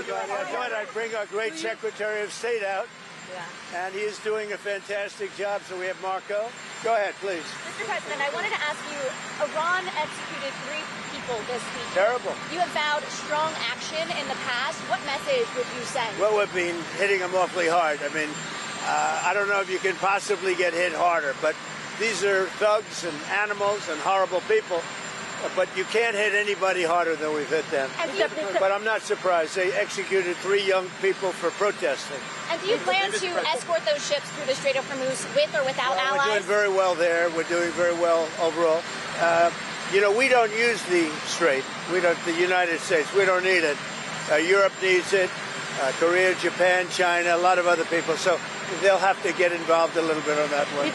everybody. I thought I'd bring our great Secretary of State out. Yeah. And he is doing a fantastic job. So we have Marco. Go ahead, please. Mr. President, I wanted to ask you, Iran executed 3 people this week. Terrible. You have vowed strong action in the past. What message would you send? Well, we've been hitting them awfully hard. I mean, I don't know if you can possibly get hit harder, but these are thugs and animals and horrible people. But you can't hit anybody harder than we've hit them. But I'm not surprised. They executed 3 young people for protesting. And do you plan to escort those ships through the Strait of Hormuz with or without allies? We're doing very well there. We're doing very well overall. You know, we don't use the Strait. We don't. The United States. We don't need it. Europe needs it. Korea, Japan, China, a lot of other people. So they'll have to get involved a little bit on that one.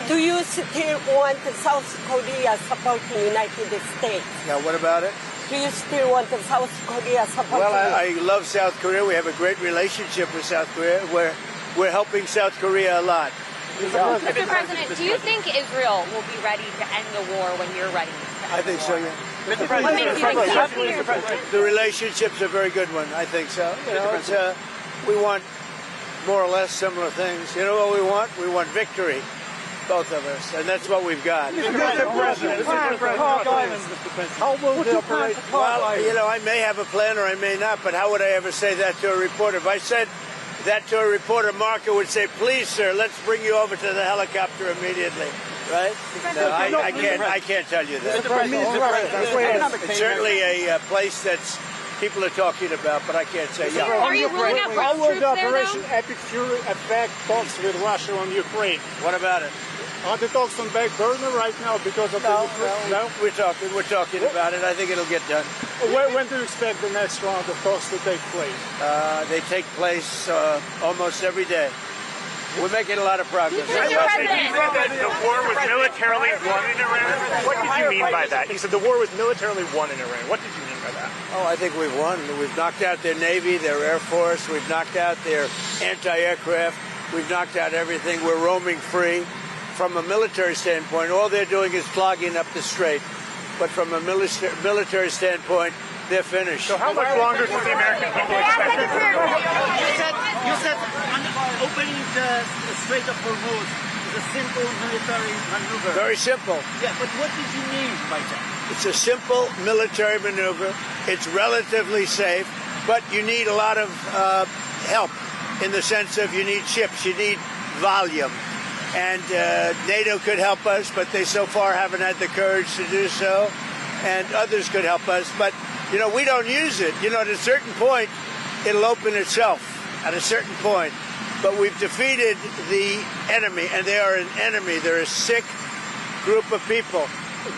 Do you still want South Korea supporting the United States? Now, what about it? Do you still want South Korea supporting? Well, I love South Korea. We have a great relationship with South Korea. We're helping South Korea a lot. Mr. President, do you think Israel will be ready to end the war when you're ready? I think so, yeah. Mr. President, the relationship's a very good one. I think so. You know, we want more or less similar things. You know what we want? We want victory, both of us, and that's what we've got. Mr. President, how will the operation? Well, you know, I may have a plan or I may not, but how would I ever say that to a reporter? If I said that to a reporter, Marco would say, "Please, sir, let's bring you over to the helicopter immediately." Right? No, I can't tell you that. It's certainly a place that's people are talking about, but I can't say. Yeah. Are you ruling out How will the Operation there, Epic Fury affect talks with Russia on Ukraine? What about it? Are the talks on back burner right now because of No, We're we're talking about it. I think it'll get done. When do you expect the next round of talks to take place? They take place almost every day. We're making a lot of progress. You said that the war was militarily won in Iran. What did you mean by that? You said the war was militarily won in Iran. What did you mean by that? Oh, I think we've won. We've knocked out their Navy, their Air Force. We've knocked out their anti-aircraft. We've knocked out everything. We're roaming free. From a military standpoint, all they're doing is clogging up the strait. But from a military standpoint, they're finished. So how much longer should the American people expect it? You said opening the Strait of Hormuz is a simple military maneuver. Very simple. Yeah, but what did you mean by that? It's a simple military maneuver. It's relatively safe, but you need a lot of help in the sense of you need ships, you need volume. And NATO could help us, but they so far haven't had the courage to do so. And others could help us. But, you know, we don't use it. You know, at a certain point, it'll open itself at a certain point. But we've defeated the enemy, and they are an enemy. They're a sick group of people.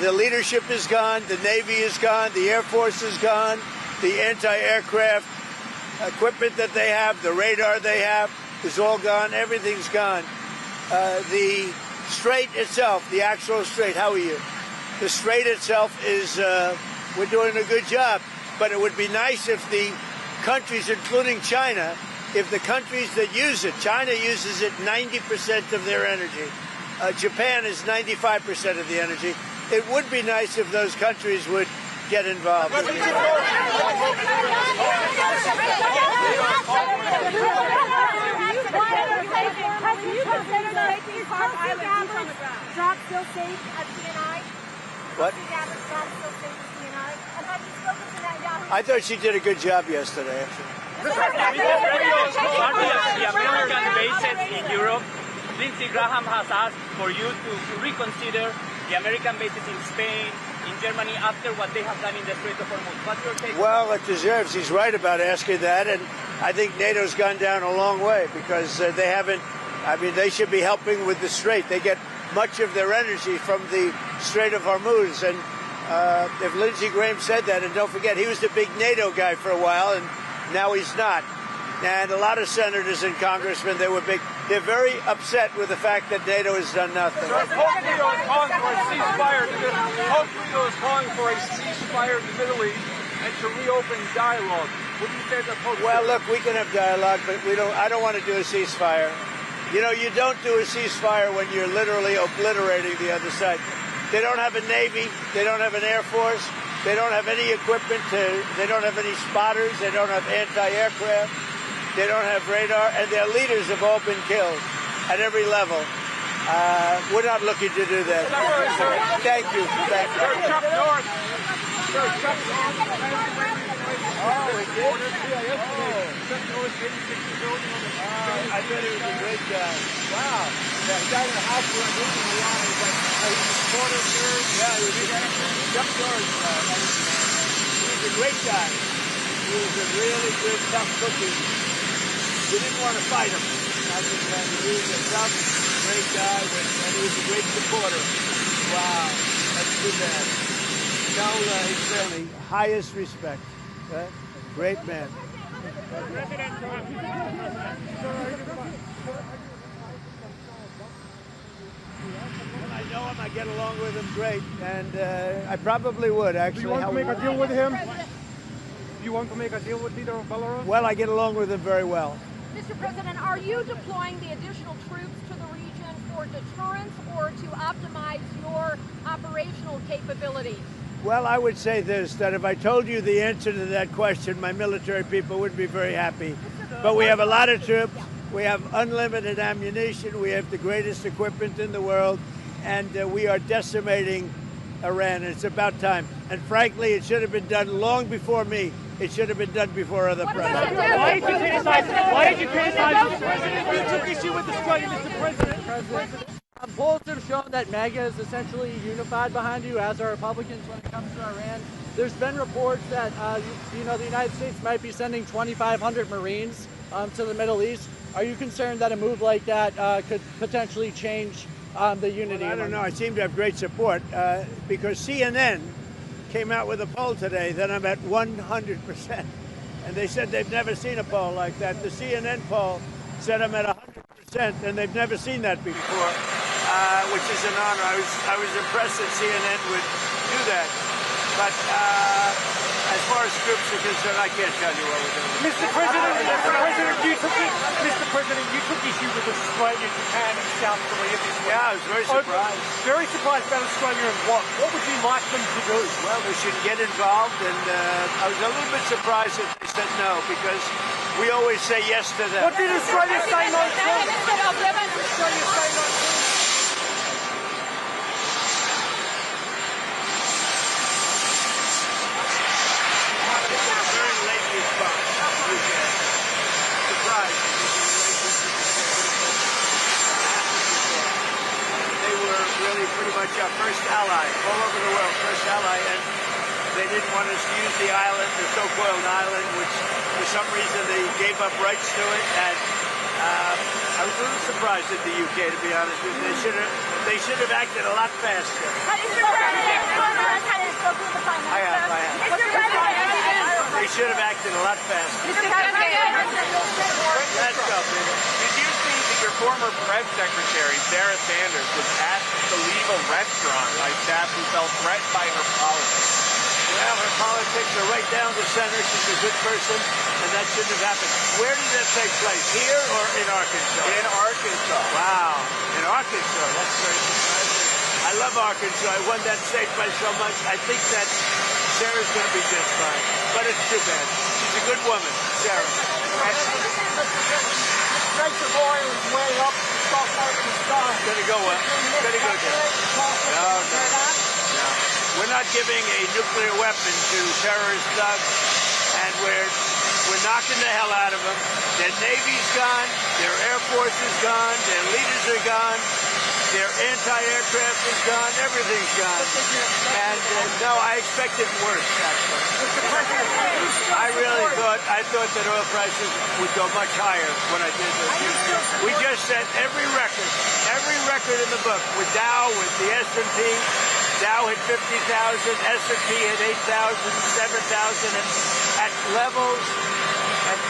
The leadership is gone. The Navy is gone. The Air Force is gone. The anti-aircraft equipment that they have, the radar they have, is all gone. Everything's gone. The strait itself, the actual strait, how are you? The strait itself is, we're doing a good job. But it would be nice if the countries, including China, if the countries that use it, China uses it 90% of their energy. Japan is 95% of the energy. It would be nice if those countries would get involved. What? I thought she did a good job yesterday, actually. The American bases in Europe, Lindsey Graham has asked for you to reconsider the American bases in Spain, in Germany, after what they have done in the Strait of Hormuz. What's your take? Well, it deserves. He's right about asking that, and I think NATO's gone down a long way because they haven't. I mean, they should be helping with the Strait. They get much of their energy from the Strait of Hormuz, and if Lindsey Graham said that, and don't forget, he was the big NATO guy for a while, and now he's not. And a lot of senators and congressmen, they're very upset with the fact that NATO has done nothing. North Korea is calling for a ceasefire. North Korea is calling for a ceasefire in the Middle East and to reopen dialogue. What do you say to Pope? Well, look, we can have dialogue, but I don't want to do a ceasefire. You know, you don't do a ceasefire when you're literally obliterating the other side. They don't have a Navy. They don't have an Air Force. They don't have any equipment they don't have any spotters. They don't have anti-aircraft. They don't have radar. And their leaders have all been killed at every level. We're not looking to do that. Thank you. Thank you. Chuck North. Oh, we did? Chuck North, 86 years old. I bet he was a great guy. Wow. Yeah, he died in a house where I'm losing the line. He was a corner third. Yeah, he was Chuck North. He was a great guy. He was a really good, tough cookie. We didn't want to fight him. He was a tough, great guy, and he was a great supporter. Wow. That's too bad. Tell his family highest respect. Okay? Great man. I know him. I get along with him great, and I probably would actually. Do you want to make a deal with him? You want to make a deal with leader of Belarus? Well, I get along with him very well. Mr. President, are you deploying the additional troops to the region for deterrence or to optimize your operational capabilities? Well, I would say this, that if I told you the answer to that question, my military people would be very happy. But we have a lot of troops. We have unlimited ammunition. We have the greatest equipment in the world. And we are decimating Iran. It's about time. And frankly, it should have been done long before me. It should have been done before other presidents. Why did you criticize Mr. President? You took issue with the strike, Mr. President. Polls have shown that MAGA is essentially unified behind you, as are Republicans when it comes to Iran. There's been reports that the United States might be sending 2,500 Marines to the Middle East. Are you concerned that a move like that could potentially change the unity? Well, I don't know. I seem to have great support because CNN came out with a poll today that I'm at 100%. And they said they've never seen a poll like that. The CNN poll said I'm at 100%, and they've never seen that before, which is an honor. I was impressed that CNN would do that. But as far as troops are concerned, I can't tell you what we're doing. Mr. President, you took issue with Australia, Japan, and South Korea this week. Yeah, I was very surprised. Very surprised about Australia and what? What would you like them to do? Well, they should get involved, and I was a little bit surprised that they said no, because we always say yes to them. What did Australia say no to? Australia say no to? Pretty much our first ally, all over the world, first ally, and they didn't want us to use the island, the so-called island, which for some reason they gave up rights to it, and I was a little surprised at the UK, to be honest with you. They should have acted a lot faster. I have. They should have acted a lot faster. Let's go, baby. Did you see that your former press secretary, Sarah Sanders, was asked to leave a restaurant by staff who felt threatened by her politics? Well, her politics are right down the center. She's a good person, and that shouldn't have happened. Where did that take place? Here or in Arkansas? In Arkansas. Wow. In Arkansas. That's very surprising. I love Arkansas. I won that state by so much. I think that Sarah's going to be just fine. But it's too bad. She's a good woman, Sarah. The price of oil is way up. Stock market is down. It's going to go up. It's going to go down. No. We're not giving a nuclear weapon to terrorist thugs, and we're knocking the hell out of them. Their Navy's gone. Their Air Force is gone. Their leaders are gone. Their anti-aircraft is gone. Everything's gone. And no, I expected worse, actually. I thought that oil prices would go much higher when I did this. We just set every record in the book. With Dow, with the S&P, Dow hit 50,000, S&P hit 8,000, 7,000, and at levels,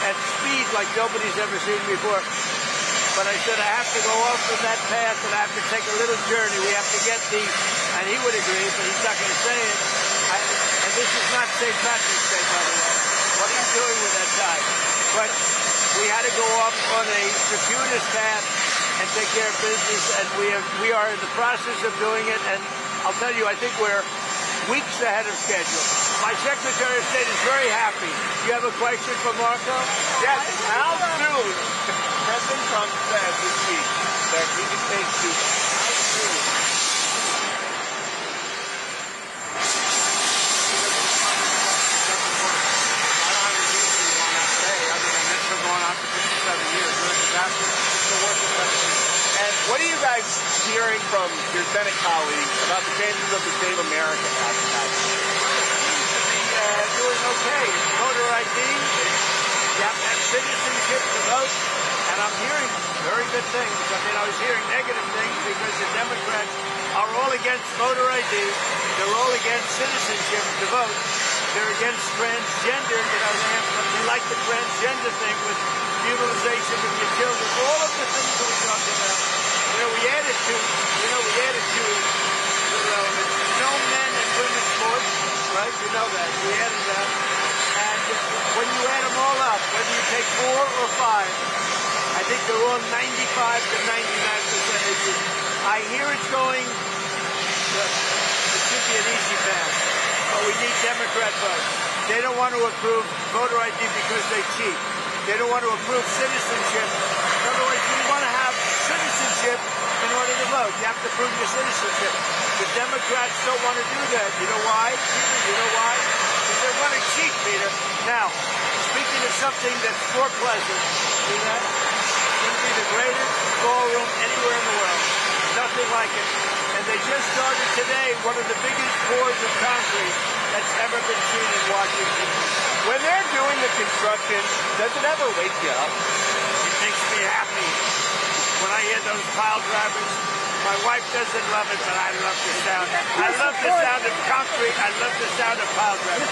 at speed like nobody's ever seen before. But I said I have to go off from that path, and I have to take a little journey. We have to get and he would agree, but he's not going to say it. And this is not St. Patrick's Day, by the way. What are you doing with that tie? But we had to go off on a circuitous path and take care of business, and we are in the process of doing it. And I'll tell you, I think we're weeks ahead of schedule. My Secretary of State is very happy. Do you have a question for Marco? Yes. How soon President Trump said this week that we can take Cuba? How soon? Going on for 57 years. We're a disaster. It's the worst president. And what are you guys hearing from your Senate colleagues about the chances of the Save America Act? Doing okay. Voter ID. You have to have citizenship to vote. And I'm hearing very good things. I mean, I was hearing negative things because the Democrats are all against voter ID. They're all against citizenship to vote. They're against transgender. You know, they like the transgender thing with utilization of your children. All of the things that we talked about. You know, we added to the relevant. No men and women sports, right? You know that. We added that. And when you add them all up, whether you take 4 or 5, I think they're all 95 to 99%. I hear it's going. It should be an easy pass. But we need Democrat votes. They don't want to approve voter ID because they cheat. They don't want to approve citizenship. In other words, we want to have citizenship in order to vote. You have to prove your citizenship. The Democrats don't want to do that. You know why? You know why? Because they want to cheat, Peter. Now, speaking of something that's more pleasant, see that? It's going to be the greatest ballroom anywhere in the world. Nothing like it. And they just started today one of the biggest pours of concrete that's ever been seen in Washington. When they're doing the construction, does it ever wake you up? It makes me happy when I hear those pile drivers. My wife doesn't love it, but I love the sound. I love the sound of concrete. I love the sound of pile drivers.